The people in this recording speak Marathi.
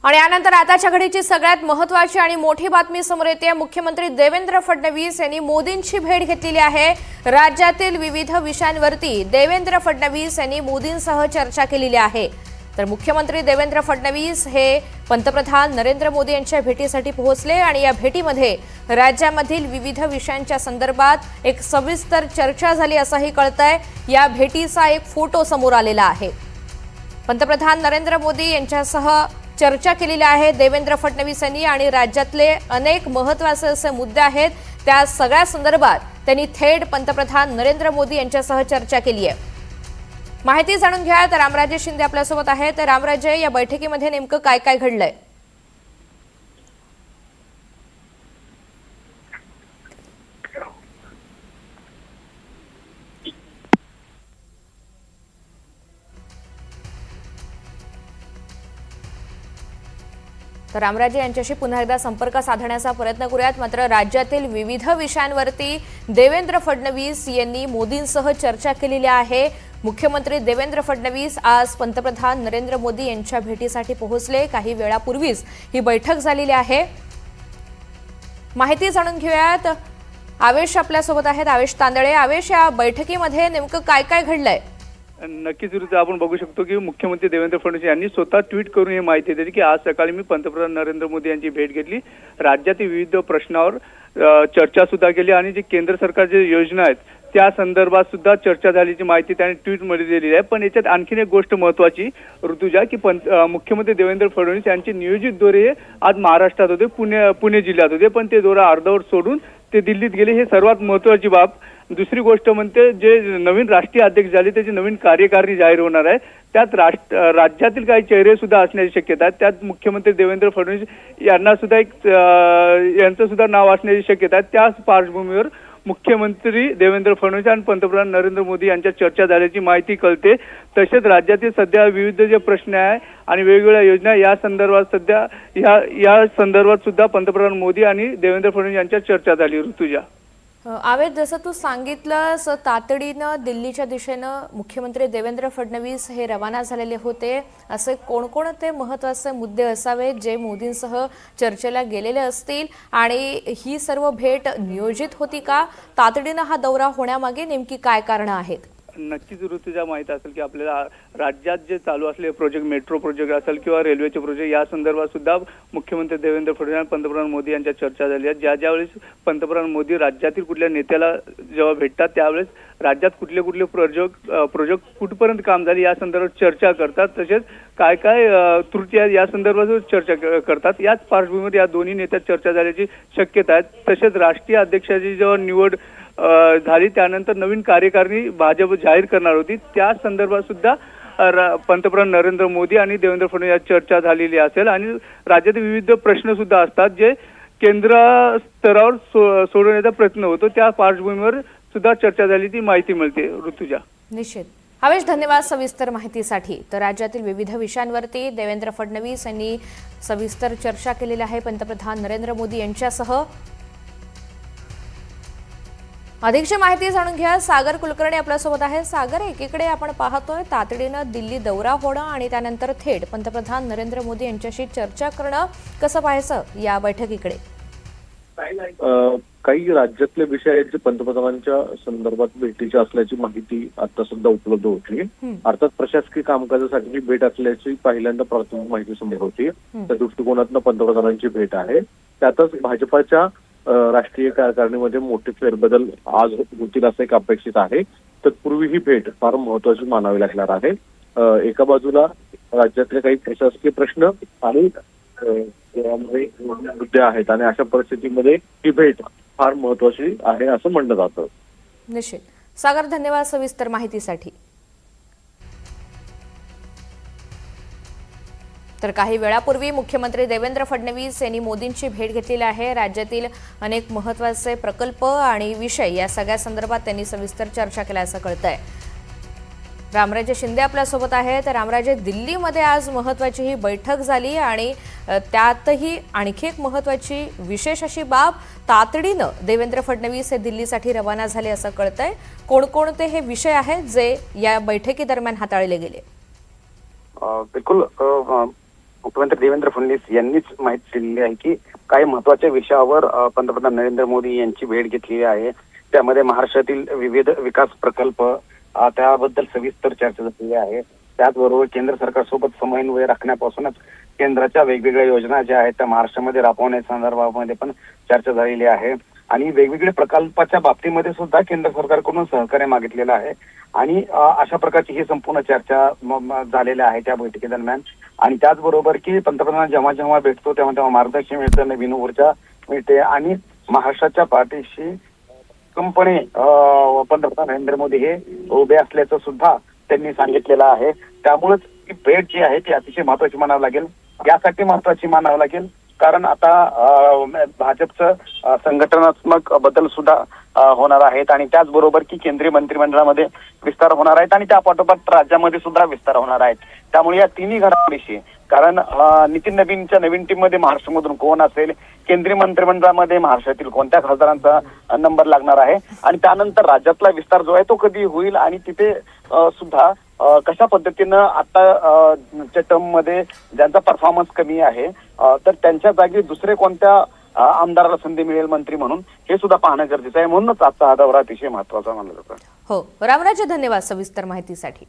आणि यानंतर आताच्या घडीची सगळ्यात महत्त्वाची आणि मोठी बातमी समोर येते। मुख्यमंत्री देवेंद्र फडणवीस यांनी मोदींची भेट घेतलेली आहे। राज्यातील विविध विषयांवरती देवेंद्र फडणवीस यांनी मोदींसह चर्चा केलेली आहे। तर मुख्यमंत्री देवेंद्र फडणवीस हे पंतप्रधान नरेंद्र मोदी यांच्या भेटीसाठी पोहोचले आणि या भेटीमध्ये राज्यामधील विविध विषयांच्या संदर्भात एक सविस्तर चर्चा झाली असंही कळतंय। या भेटीचा एक फोटो समोर आलेला आहे। पंतप्रधान नरेंद्र मोदी यांच्यासह चर्चा केलेली आहे देवेंद्र फडणवीस यांनी आणि राज्यातले अनेक महत्त्वाचे असे मुद्दे आहेत त्या सगळ्या संदर्भात त्यांनी थेट पंतप्रधान नरेंद्र मोदी यांच्यासह चर्चा केली आहे। माहिती जाणून घ्या तर रामराजे शिंदे आपल्यासोबत आहेत। तर रामराजे, या बैठकीमध्ये नेमकं काय काय घडलंय? तर रामराजे यांच्याशी पुन्हा एकदा संपर्क साधण्याचा प्रयत्न करूयात। मात्र राज्यातील विविध विषयांवरती देवेंद्र फडणवीस यांनी मोदींसह चर्चा केलेली आहे। मुख्यमंत्री देवेंद्र फडणवीस आज पंतप्रधान नरेंद्र मोदी यांच्या भेटीसाठी पोहोचले। काही वेळापूर्वीच ही बैठक झालेली आहे। माहिती जाणून घेऊयात। आवेश आपल्यासोबत आहेत, आवेश तांदळे। आवेश, या बैठकीमध्ये नेमकं काय काय घडलंय? नक्कीच ऋतुजा, आपण बघू शकतो की मुख्यमंत्री देवेंद्र फडणवीस यांनी स्वतः ट्विट करून ही माहिती दिली की आज सकाळी मी पंतप्रधान नरेंद्र मोदी यांची भेट घेतली। राज्यातील विविध प्रश्नावर चर्चा सुद्धा केली आणि जी केंद्र सरकारची योजना आहेत त्या संदर्भात सुद्धा चर्चा झाल्याची माहिती त्यांनी ट्विटमध्ये दिलेली आहे। पण याच्यात आणखीन एक गोष्ट महत्त्वाची ऋतुजा की मुख्यमंत्री देवेंद्र फडणवीस यांचे नियोजित दौरे आज महाराष्ट्रात होते, पुणे जिल्ह्यात होते, पण ते दौरा अर्धवट सोडून ते दिल्लीत गेले। हे सर्वात महत्त्वाची बाब। दुसरी गोष्ट म्हणजे जे नवीन राष्ट्रीय अध्यक्ष झाले त्याची नवीन कार्यकारिणी जाहीर होणार आहे। त्यात राज्यातील काही चेहरे सुद्धा असण्याची शक्यता आहे। त्यात मुख्यमंत्री देवेंद्र फडणवीस यांना सुद्धा यांचं सुद्धा नाव असण्याची शक्यता आहे। त्याच पार्श्वभूमीवर मुख्यमंत्री देवेंद्र फडणवीस आणि पंतप्रधान नरेंद्र मोदी यांच्या चर्चा झाल्याची माहिती कळते। तसेच राज्यातील सध्या विविध जे प्रश्न आहे आणि वेगवेगळ्या योजना या संदर्भात सध्या या संदर्भात सुद्धा पंतप्रधान मोदी आणि देवेंद्र फडणवीस यांच्या चर्चा झाली। ऋतुजा, आवेश, जसं तू सांगितलंस तातडीनं दिल्लीच्या दिशेनं मुख्यमंत्री देवेंद्र फडणवीस हे रवाना झालेले होते। असे कोणकोणते महत्त्वाचे मुद्दे असावेत जे मोदींसह चर्चेला गेलेले असतील आणि ही सर्व भेट नियोजित होती का? तातडीनं हा दौरा होण्यामागे नेमकी काय कारणं आहेत? नक्कीच ऋतुजा, माहिती असेल की आपल्याला राज्यात जे चालू असलेले प्रोजेक्ट, मेट्रो प्रोजेक्ट असेल किंवा रेल्वेचे प्रोजेक्ट या संदर्भात सुद्धा मुख्यमंत्री देवेंद्र फडणवीस आणि पंतप्रधान मोदी यांच्या चर्चा झाली आहे। ज्यावेळेस पंतप्रधान मोदी राज्यातील कुठल्या नेत्याला जेव्हा भेटतात त्यावेळेस राज्यात कुठले प्रोजेक्ट कुठपर्यंत काम झाले या संदर्भात चर्चा करतात। तसेच काय काय त्रुटी आहेत या संदर्भात चर्चा करतात। याच पार्श्वभूमीवर या दोन्ही नेत्यात चर्चा झाल्याची शक्यता आहे। तसेच राष्ट्रीय अध्यक्षाची जेव्हा निवड झाली त्यानंतर नवीन कार्यकारिणी भाजप जाहीर करणार होती, त्या संदर्भात सुद्धा पंतप्रधान नरेंद्र मोदी आणि देवेंद्र फडणवीस यात चर्चा झालेली असेल आणि राज्यातील विविध प्रश्न सुद्धा असतात जे केंद्र स्तरावर सोडवण्याचा प्रयत्न होतो। त्या पार्श्वभूमीवर सुद्धा चर्चा झाल्याची माहिती मिळते। ऋतुजा, निश्चित। आवेश, धन्यवाद सविस्तर माहितीसाठी। तर राज्यातील विविध विषयांवरती देवेंद्र फडणवीस यांनी सविस्तर चर्चा केलेली आहे पंतप्रधान नरेंद्र मोदी यांच्यासह। अधिकची माहिती जाणून घ्या। सागर कुलकर्णी आपल्यासोबत आहे। सागर, एकीकडे आपण पाहतोय तातडीनं दिल्ली दौरा होणं आणि त्यानंतर थेट पंतप्रधान नरेंद्र मोदी यांच्याशी चर्चा करणं, कसं पाहायचं या बैठकीकडे? काही राज्यातले विषय आहेत जे पंतप्रधानांच्या संदर्भात भेटीची असल्याची माहिती आता सुद्धा उपलब्ध होती। अर्थात प्रशासकीय कामकाजासाठी ही भेट असल्याची पहिल्यांदा प्राथमिक माहिती समोर होती। त्या दृष्टिकोनातून पंतप्रधानांची भेट आहे। त्यातच भाजपाच्या राष्ट्रीय कार्यकारिणीमध्ये मोठे फेरबदल आज होतील असं एक अपेक्षित आहे। तत्पूर्वी ही भेट फार महत्वाची मानावी लागणार आहे। एका बाजूला राज्यातले काही प्रशासकीय प्रश्न आणि मुद्दे आहेत आणि अशा परिस्थितीमध्ये ही भेट फार महत्वाची आहे असं म्हणलं जातं। निश्चित। सागर, धन्यवाद सविस्तर माहितीसाठी। तर काही वेळापूर्वी मुख्यमंत्री देवेंद्र फडणवीस यांनी मोदींची भेट घेतलेली आहे। राज्यातील अनेक महत्त्वाचे प्रकल्प आणि विषय या सगळ्या संदर्भात त्यांनी सविस्तर चर्चा केल्याचं कळतंय। रामराजे शिंदे आपल्यासोबत आहे। तर रामराजे, दिल्लीमध्ये आज महत्त्वाची ही बैठक झाली आणि त्यातही आणखी एक महत्त्वाची विशेष अशी बाब, तातडीनं देवेंद्र फडणवीस हे दिल्लीसाठी रवाना झाले असं कळतंय। कोणकोणते हे विषय आहेत जे या बैठकीदरम्यान हाताळले गेले? बिल्कुल मुख्यमंत्री देवेंद्र फडणवीस यांनीच माहिती दिलेली आहे की काही महत्वाच्या विषयावर पंतप्रधान नरेंद्र मोदी यांची भेट घेतलेली आहे. त्यामध्ये महाराष्ट्रातील विविध विकास प्रकल्प त्याबद्दल सविस्तर चर्चा झालेली आहे. त्याचबरोबर केंद्र सरकारसोबत समन्वय राखण्यापासूनच केंद्राच्या वेगवेगळ्या योजना ज्या आहेत त्या महाराष्ट्रामध्ये राबवण्यासंदर्भामध्ये पण चर्चा झालेली आहे. आणि वेगवेगळ्या प्रकल्पाच्या बाबतीमध्ये सुद्धा केंद्र सरकारकडून सहकार्य मागितलेलं आहे. आणि अशा प्रकारची ही संपूर्ण चर्चा झालेल्या आहे त्या बैठकीदरम्यान. आणि त्याचबरोबर की पंतप्रधान जेव्हा जेव्हा भेटतो तेव्हा तेव्हा मार्गदर्शन मिळतं, नवीन ऊर्जा मिळते आणि महाराष्ट्राच्या पाठीशी कंपनी पंतप्रधान नरेंद्र मोदी हे उभे असल्याचं सुद्धा त्यांनी सांगितलेलं आहे. त्यामुळेच ही भेट जी आहे ती अतिशय महत्वाची मानावं लागेल. यासाठी महत्वाची मानावं लागेल कारण आता भाजपचं संघटनात्मक बदल सुद्धा होणार आहेत आणि त्याचबरोबर की केंद्रीय मंत्रिमंडळामध्ये विस्तार होणार आहेत आणि त्या पाठोपाठ राज्यामध्ये सुद्धा विस्तार होणार आहेत. त्यामुळे या तिन्ही घडामोडीशी कारण नितीन नवीनच्या नवीन टीम मध्ये महाराष्ट्रामधून कोण असेल, केंद्रीय मंत्रिमंडळामध्ये महाराष्ट्रातील कोणत्या खासदारांचा नंबर लागणार आहे आणि त्यानंतर राज्यातला विस्तार जो आहे तो कधी होईल आणि तिथे सुद्धा कशा पद्धतीनं आता टर्म मध्ये ज्यांचा परफॉर्मन्स कमी आहे तर त्यांच्या जागी दुसरे कोणत्या आमदाराला संधी मिळेल मंत्री म्हणून हे सुद्धा पाहणं गरजेचं आहे. म्हणूनच आजचा हा दौरा अतिशय महत्वाचा मानला जातो. हो, रामराजे, धन्यवाद सविस्तर माहितीसाठी.